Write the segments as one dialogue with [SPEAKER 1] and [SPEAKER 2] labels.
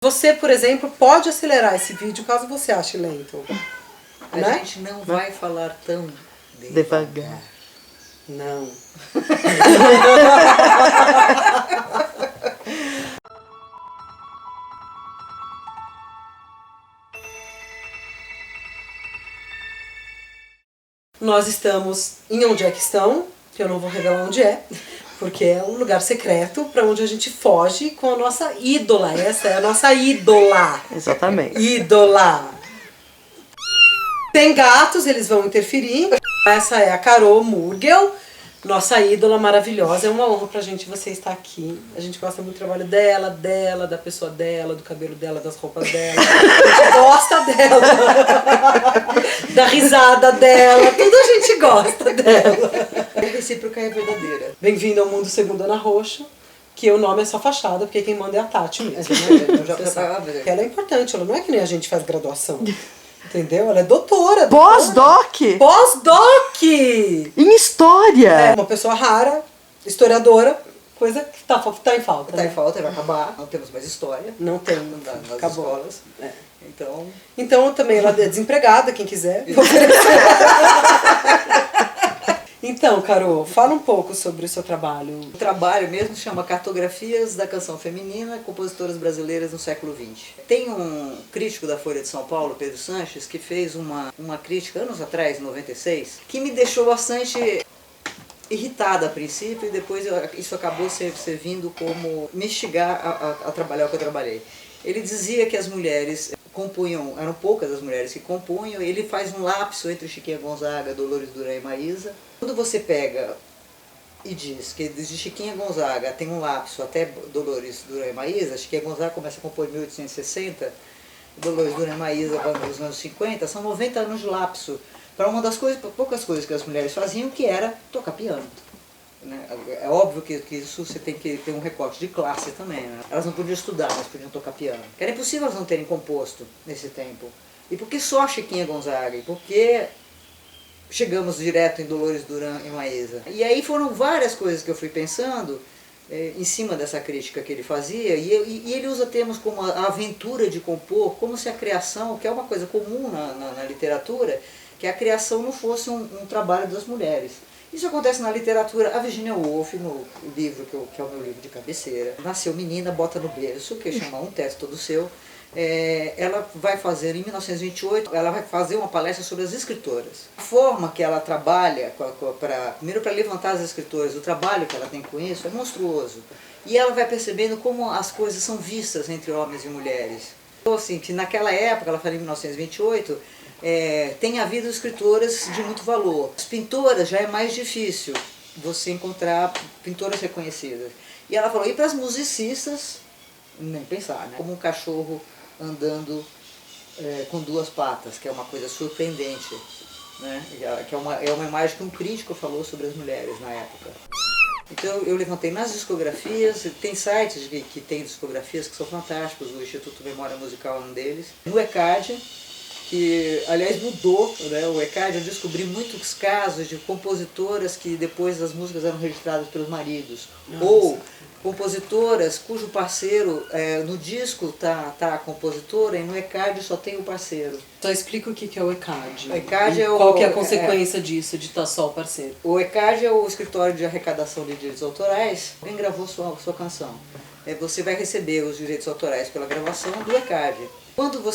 [SPEAKER 1] Você, por exemplo, pode acelerar esse vídeo caso você ache lento.
[SPEAKER 2] A gente não vai falar tão
[SPEAKER 3] devagar.
[SPEAKER 1] Não. Nós estamos em Onde é que estão, que eu não vou revelar onde é, porque é um lugar secreto para onde a gente foge com a nossa ídola. Essa é a nossa ídola.
[SPEAKER 3] Exatamente.
[SPEAKER 1] Ídola. Tem gatos, eles vão interferir. Essa é a Carol Murgel, nossa ídola maravilhosa. É uma honra pra gente você estar aqui. A gente gosta muito do trabalho dela, da pessoa dela, do cabelo dela, das roupas dela. A gente gosta dela. Da risada dela. Tudo a gente gosta dela.
[SPEAKER 2] A recíproca é verdadeira.
[SPEAKER 1] Bem-vindo ao Mundo Segundo Ana Roxo. Que o nome é só fachada, porque quem manda é a Tati mesmo.
[SPEAKER 2] Eu já preparava.
[SPEAKER 1] Porque ela é importante, ela não é que nem a gente faz graduação. Entendeu? Ela é doutora.
[SPEAKER 3] Pós-doc!
[SPEAKER 1] Pós-doc!
[SPEAKER 3] Em história!
[SPEAKER 1] É uma pessoa rara, historiadora, coisa que tá em falta.
[SPEAKER 2] Tá
[SPEAKER 1] né?
[SPEAKER 2] em falta, vai acabar. Não temos mais história.
[SPEAKER 1] Não tem,
[SPEAKER 2] nas
[SPEAKER 1] acabou.
[SPEAKER 2] escolas.
[SPEAKER 1] É.
[SPEAKER 2] Então
[SPEAKER 1] também ela é desempregada, quem quiser. Então, Carol, fala um pouco sobre o seu trabalho.
[SPEAKER 2] O trabalho mesmo chama Cartografias da Canção Feminina, Compositoras Brasileiras no século XX. Tem um crítico da Folha de São Paulo, Pedro Sanches, que fez uma crítica anos atrás, em 96, que me deixou bastante irritada a princípio e depois isso acabou servindo como me instigar a trabalhar o que eu trabalhei. Ele dizia que as mulheres compunham, eram poucas as mulheres que compunham, ele faz um lapso entre Chiquinha Gonzaga, Dolores Duran e Maísa. Quando você pega e diz que desde Chiquinha Gonzaga tem um lapso até Dolores Duran e Maísa, Chiquinha Gonzaga começa a compor em 1860, Dolores Duran e Maísa vão nos anos 50, são 90 anos de lapso para uma das poucas coisas que as mulheres faziam, que era tocar piano. É óbvio que isso você tem que ter um recorte de classe também. Né? Elas não podiam estudar, mas podiam tocar piano. Era impossível elas não terem composto nesse tempo. E por que só Chiquinha Gonzaga? E por que chegamos direto em Dolores Duran e Maísa? E aí foram várias coisas que eu fui pensando em cima dessa crítica que ele fazia. E ele usa termos como a aventura de compor, como se a criação, que é uma coisa comum na literatura, que a criação não fosse um trabalho das mulheres. Isso acontece na literatura. A Virginia Woolf, no livro que é o meu livro de cabeceira, Nasceu Menina, Bota no Berço, que chama Um Teto Todo Seu, ela vai fazer, em 1928, ela vai fazer uma palestra sobre as escritoras. A forma que ela trabalha, primeiro para levantar as escritoras, o trabalho que ela tem com isso é monstruoso. E ela vai percebendo como as coisas são vistas entre homens e mulheres. Então, assim, que naquela época, ela fala em 1928, tem havido escritoras de muito valor. As pintoras já é mais difícil você encontrar pintoras reconhecidas. E ela falou, e para as musicistas, nem pensar, né? Como um cachorro andando com duas patas, que é uma coisa surpreendente, né? Que é uma imagem que um crítico falou sobre as mulheres na época. Então eu levantei nas discografias, tem sites que tem discografias que são fantásticos, o Instituto Memória Musical é um deles. No ECAD, que aliás mudou, né? O ECAD, eu descobri muitos casos de compositoras que depois as músicas eram registradas pelos maridos. Nossa. Ou compositoras cujo parceiro, no disco tá a compositora e no ECAD só tem o parceiro.
[SPEAKER 1] Só explica o que é o ECAD.
[SPEAKER 2] O ECAD
[SPEAKER 1] qual que é a consequência disso, de estar só o parceiro?
[SPEAKER 2] O ECAD é o escritório de arrecadação de direitos autorais. Quem gravou sua canção? Você vai receber os direitos autorais pela gravação do ECAD. Quando o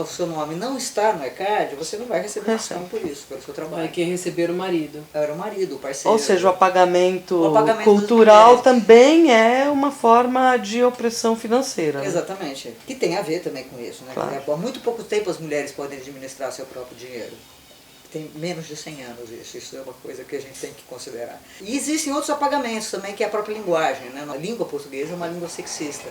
[SPEAKER 2] seu nome não está no ECAD, você não vai receber ação por isso, pelo seu trabalho.
[SPEAKER 1] Vai quem receber o marido.
[SPEAKER 2] Era o marido, o parceiro.
[SPEAKER 3] Ou seja, o apagamento cultural também é uma forma de opressão financeira. Né?
[SPEAKER 2] Exatamente. Que tem a ver também com isso. Né?
[SPEAKER 3] Claro.
[SPEAKER 2] Há muito pouco tempo as mulheres podem administrar seu próprio dinheiro. Tem menos de 100 anos isso. Isso é uma coisa que a gente tem que considerar. E existem outros apagamentos também, que é a própria linguagem. Né? A língua portuguesa é uma língua sexista.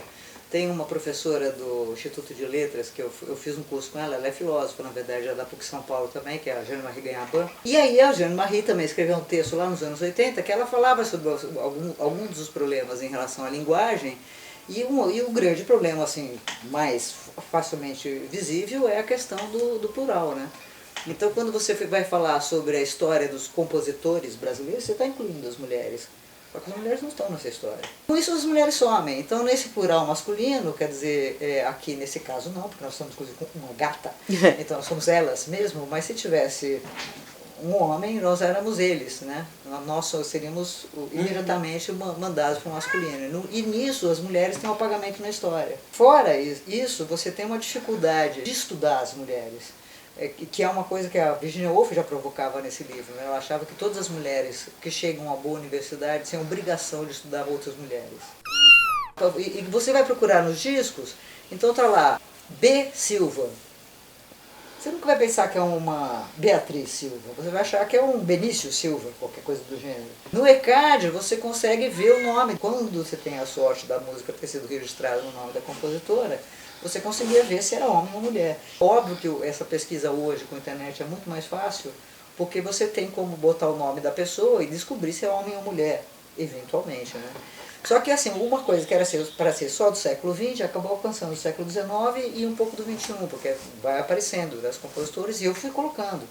[SPEAKER 2] Tem uma professora do Instituto de Letras, que eu fiz um curso com ela é filósofa, na verdade, ela é da PUC São Paulo também, que é a Jeanne Marie Gagnaban. E aí a Jeanne Marie também escreveu um texto lá nos anos 80, que ela falava sobre alguns dos problemas em relação à linguagem, e o grande problema, assim, mais facilmente visível é a questão do plural, né? Então, quando você vai falar sobre a história dos compositores brasileiros, você está incluindo as mulheres. Só que as mulheres não estão nessa história. Com isso as mulheres somem. Então nesse plural masculino, quer dizer, aqui nesse caso não, porque nós estamos com uma gata, então nós somos elas mesmo, mas se tivesse um homem, nós éramos eles, né? Nós seríamos imediatamente mandados para o masculino. E nisso as mulheres têm um apagamento na história. Fora isso, você tem uma dificuldade de estudar as mulheres, que é uma coisa que a Virginia Woolf já provocava nesse livro, né? Ela achava que todas as mulheres que chegam a uma boa universidade têm obrigação de estudar outras mulheres. E você vai procurar nos discos, então tá lá, B. Silva. Você nunca vai pensar que é uma Beatriz Silva, você vai achar que é um Benício Silva, qualquer coisa do gênero. No ECAD você consegue ver o nome. Quando você tem a sorte da música ter sido registrada no nome da compositora, você conseguia ver se era homem ou mulher. Óbvio que essa pesquisa hoje com a internet é muito mais fácil, porque você tem como botar o nome da pessoa e descobrir se é homem ou mulher, eventualmente, né? Só que assim, uma coisa que era para ser só do século XX, acabou alcançando o século XIX e um pouco do XXI, porque vai aparecendo das compositores e eu fui colocando.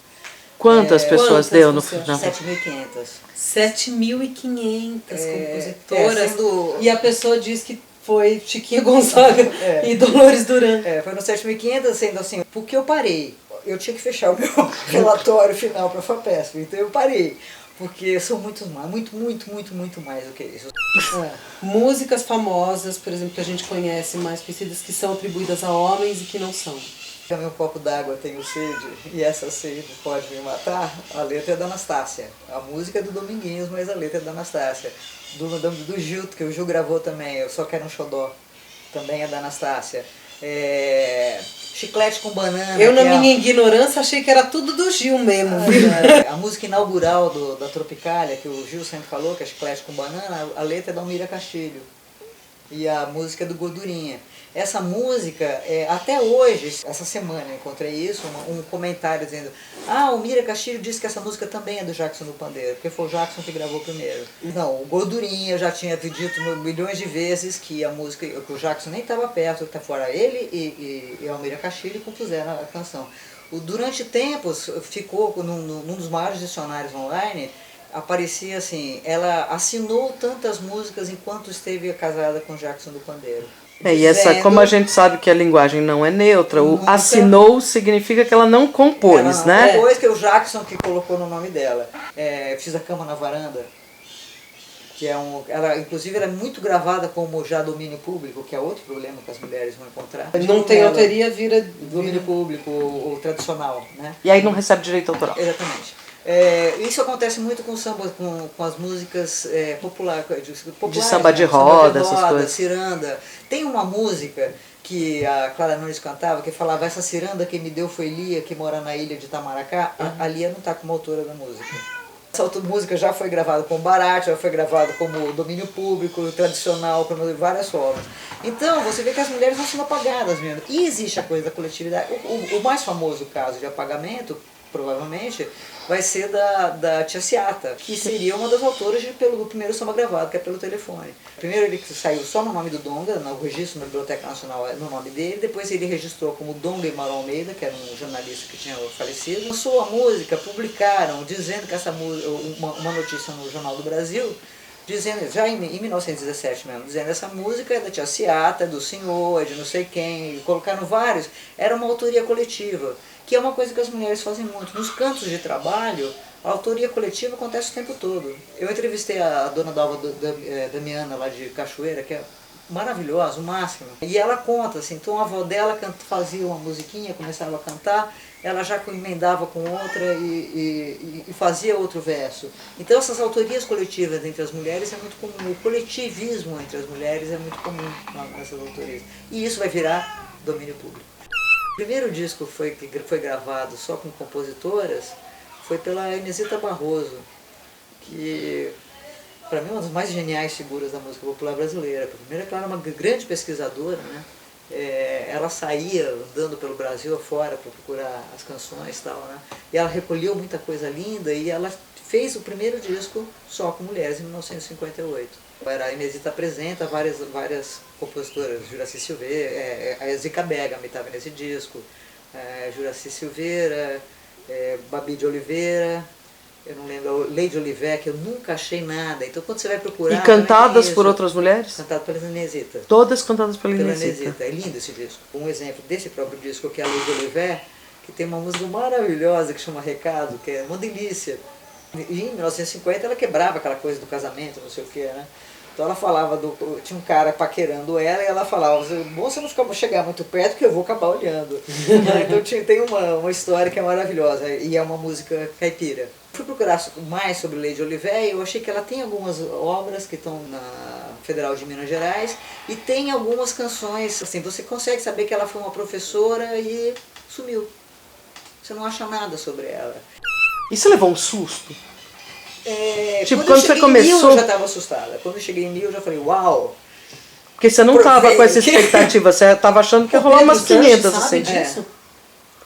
[SPEAKER 3] Quantas pessoas deu no final?
[SPEAKER 2] 7.500.
[SPEAKER 1] 7.500 compositoras. E a pessoa diz que foi Chiquinha Gonzaga e Dolores Duran.
[SPEAKER 2] Foi no 7.500, sendo assim, porque eu parei. Eu tinha que fechar o meu relatório final para a FAPESP, então eu parei. Porque são muito mais do que isso.
[SPEAKER 1] Músicas famosas, por exemplo, que a gente conhece, mais conhecidas, que são atribuídas a homens e que não são.
[SPEAKER 2] Meu copo d'água, tenho sede, e essa sede pode me matar. A letra é da Anastácia. A música é do Dominguinhos, mas a letra é da Anastácia. Do Gil, que o Gil gravou também, Eu Só Quero um Xodó, também é da Anastácia. Chiclete com Banana.
[SPEAKER 1] Eu, na minha ignorância, achei que era tudo do Gil mesmo.
[SPEAKER 2] A música inaugural da Tropicália, que o Gil sempre falou, que é Chiclete com Banana, a letra é da Almira Castilho. E a música é do Gordurinha. Essa música, até hoje, essa semana eu encontrei isso, um comentário dizendo: o Mira Castilho disse que essa música também é do Jackson do Pandeiro, porque foi o Jackson que gravou primeiro. Não, o Gordurinha, eu já tinha dito milhões de vezes que a música, que o Jackson nem estava perto, que fora ele e a Almira Castilho compuseram a canção. Durante tempos, ficou num dos maiores dicionários online, aparecia assim: ela assinou tantas músicas enquanto esteve casada com Jackson do Pandeiro.
[SPEAKER 3] E essa, como a gente sabe que a linguagem não é neutra, o assinou significa que ela não compôs, né?
[SPEAKER 2] Depois que o Jackson que colocou no nome dela. Fiz a Cama na Varanda, que ela inclusive era muito gravada como já domínio público, que é outro problema que as mulheres vão encontrar.
[SPEAKER 1] Não tem autoria, vira
[SPEAKER 2] domínio público ou tradicional, né?
[SPEAKER 3] E aí não recebe direito autoral.
[SPEAKER 2] Exatamente. Isso acontece muito com samba, com as músicas populares,
[SPEAKER 3] de samba de roda, essas coisas.
[SPEAKER 2] Ciranda. Tem uma música que a Clara Nunes cantava, que falava: essa ciranda que me deu foi Lia, que mora na ilha de Itamaracá. A Lia não está como autora da música. Essa outra música já foi gravada como Barate, já foi gravada como domínio público, tradicional, como várias formas. Então, você vê que as mulheres não são apagadas mesmo. E existe a coisa da coletividade. O mais famoso caso de apagamento, provavelmente, vai ser da Tia Seata, que seria uma das autoras do primeiro samba gravado, que é Pelo Telefone. Primeiro ele saiu só no nome do Donga, no registro na Biblioteca Nacional no nome dele, depois ele registrou como Donga e Mauro Almeida, que era um jornalista que tinha falecido. Lançou a música, publicaram, dizendo que essa música, uma notícia no Jornal do Brasil, dizendo, já em 1917 mesmo, dizendo: essa música é da Tia Seata, é do senhor, é de não sei quem, e colocaram vários. Era uma autoria coletiva, que é uma coisa que as mulheres fazem muito. Nos cantos de trabalho, a autoria coletiva acontece o tempo todo. Eu entrevistei a dona Dalva Damiana, lá de Cachoeira, que é maravilhosa, o máximo. E ela conta, assim, então a avó dela fazia uma musiquinha, começava a cantar, ela já emendava com outra e fazia outro verso. Então essas autorias coletivas entre as mulheres é muito comum, o coletivismo entre as mulheres é muito comum nessas autorias. E isso vai virar domínio público. O primeiro disco que foi gravado só com compositoras foi pela Inesita Barroso, que para mim é uma das mais geniais figuras da música popular brasileira. Primeiro, ela era uma grande pesquisadora, né? Ela saía andando pelo Brasil afora para procurar as canções e tal, né? E ela recolheu muita coisa linda e ela fez o primeiro disco só com mulheres em 1958. A Inesita apresenta várias compositoras, Juraci Silveira, a Zica Bergami estava nesse disco, Juraci Silveira, Babi de Oliveira, eu não lembro, Lady Oliver, que eu nunca achei nada. Então quando você vai procurar...
[SPEAKER 3] E cantadas por outras mulheres?
[SPEAKER 2] Cantadas pela Inesita.
[SPEAKER 3] Todas cantadas pela Inesita.
[SPEAKER 2] É lindo esse disco. Um exemplo desse próprio disco, que é a Lady Oliver, que tem uma música maravilhosa que chama Recado, que é uma delícia. E em 1950 ela quebrava aquela coisa do casamento, não sei o que, né? Então ela falava, tinha um cara paquerando ela e ela falava, moça, não chegar muito perto que eu vou acabar olhando. Então tem uma história que é maravilhosa e é uma música caipira. Fui procurar mais sobre Lady Oliver e eu achei que ela tem algumas obras que estão na Federal de Minas Gerais e tem algumas canções, assim, você consegue saber que ela foi uma professora e sumiu. Você não acha nada sobre ela.
[SPEAKER 3] E você levou um susto?
[SPEAKER 2] Tipo,
[SPEAKER 3] quando você começou...
[SPEAKER 2] em 1000 eu já estava assustada. Quando eu cheguei em 1000 eu já falei, uau!
[SPEAKER 3] Porque você não estava com essa expectativa, você estava achando que ia rolar umas 500 assim.
[SPEAKER 1] Disso?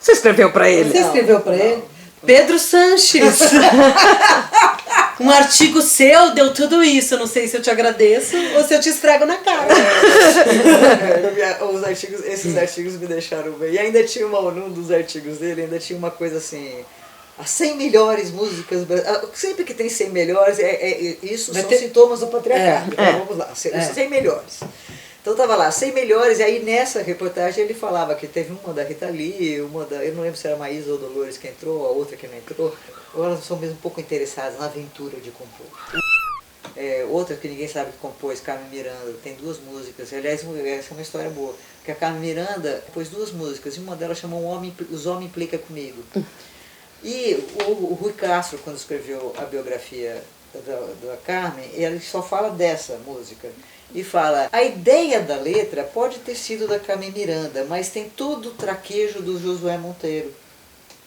[SPEAKER 3] Você escreveu para ele?
[SPEAKER 1] Você escreveu para ele? Pedro Sanches! Um artigo seu deu tudo isso. Eu não sei se eu te agradeço ou se eu te esfrego na cara.
[SPEAKER 2] Esses artigos me deixaram bem. E ainda tinha num dos artigos dele, ainda tinha uma coisa assim... As 100 melhores músicas... Sempre que tem 100 melhores, isso são sintomas do patriarcado. Então, vamos lá, os 100 melhores. Então estava lá, 100 melhores, e aí nessa reportagem ele falava que teve uma da Rita Lee, eu não lembro se era a Maísa ou Dolores que entrou, a outra que não entrou. Ou elas são mesmo um pouco interessadas na aventura de compor. Outra que ninguém sabe que compôs, Carmen Miranda, tem 2 músicas. Aliás, essa é uma história boa. Porque a Carmen Miranda pôs 2 músicas, e uma delas chamou Os Homens Implica Comigo. E o Rui Castro, quando escreveu a biografia da Carmen, ele só fala dessa música. E fala, a ideia da letra pode ter sido da Carmen Miranda, mas tem todo o traquejo do Josué Monteiro.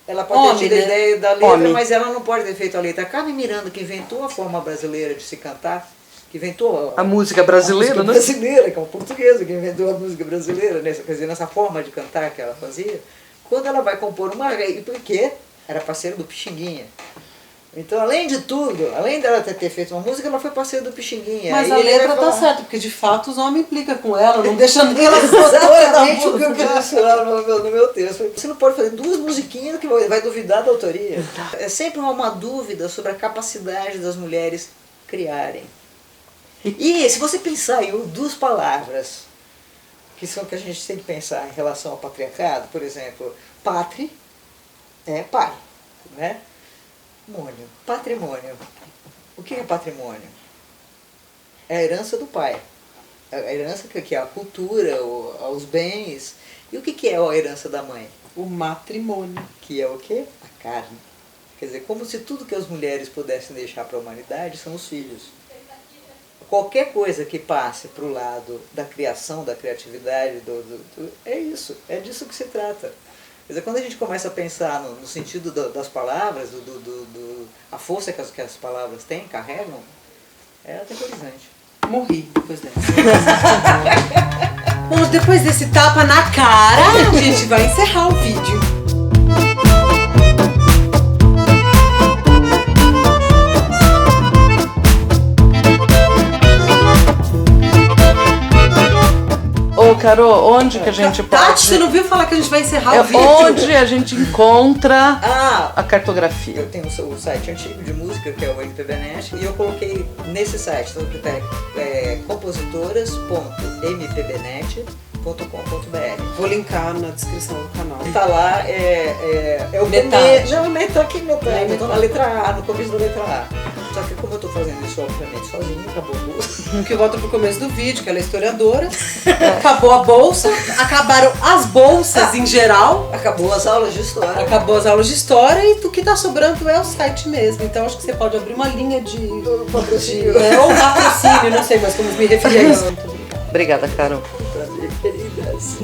[SPEAKER 2] Ela pode ter tido a ideia da letra, mas ela não pode ter feito a letra. A Carmen Miranda, que inventou a forma brasileira de se cantar, que inventou
[SPEAKER 3] a música brasileira,
[SPEAKER 2] a música brasileira, que é uma portuguesa que inventou a música brasileira, nessa forma de cantar que ela fazia, quando ela vai compor uma... E por quê? Era parceira do Pixinguinha. Então, além de tudo, além dela ter feito uma música, ela foi parceira do Pixinguinha.
[SPEAKER 1] Mas a letra tá certa, porque de fato os homens implicam com ela, não deixa nem ela
[SPEAKER 2] exatamente o que eu disse lá no meu texto. Você não pode fazer 2 musiquinhas que vai duvidar da autoria. É sempre uma dúvida sobre a capacidade das mulheres criarem. E se você pensar em 2 palavras, que são que a gente tem que pensar em relação ao patriarcado, por exemplo, patri é pai, né? Mônio, patrimônio. O que é patrimônio? É a herança do pai. A herança que é a cultura, os bens. E o que é a herança da mãe?
[SPEAKER 1] O matrimônio.
[SPEAKER 2] Que é o quê? A carne. Quer dizer, como se tudo que as mulheres pudessem deixar para a humanidade são os filhos. Qualquer coisa que passe para o lado da criação, da criatividade, é isso. É disso que se trata. Quer dizer, quando a gente começa a pensar no sentido das palavras, a força que as palavras têm, carregam, é aterrorizante.
[SPEAKER 1] Morri depois dessa. Bom, depois desse tapa na cara, a gente vai encerrar o vídeo.
[SPEAKER 3] Ô, Carol, onde que a gente pode...
[SPEAKER 1] Tati, você não viu falar que a gente vai encerrar o vídeo?
[SPEAKER 3] Onde a gente encontra a cartografia?
[SPEAKER 2] Eu tenho o site antigo de música, que é o MPBNet, e eu coloquei nesse site, então, que tá compositoras.mpbnet.com.br.
[SPEAKER 1] Vou linkar na descrição do canal.
[SPEAKER 2] Tá lá, é o
[SPEAKER 1] metade.
[SPEAKER 2] Não, metade. Eu tô na letra A, no começo da letra A. Só que como eu tô fazendo isso, obviamente, sozinho, acabou a bolsa.
[SPEAKER 1] Que volta pro começo do vídeo, que ela é historiadora. Acabou a bolsa, acabaram as bolsas em geral.
[SPEAKER 2] Acabou as aulas de história.
[SPEAKER 1] Acabou as aulas de história e o que tá sobrando é o site mesmo. Então acho que você pode abrir uma linha de
[SPEAKER 2] patrocínio.
[SPEAKER 1] Ou patrocínio, não sei mais como me referir a isso.
[SPEAKER 3] Obrigada, Carol.
[SPEAKER 2] Prazer, queridas.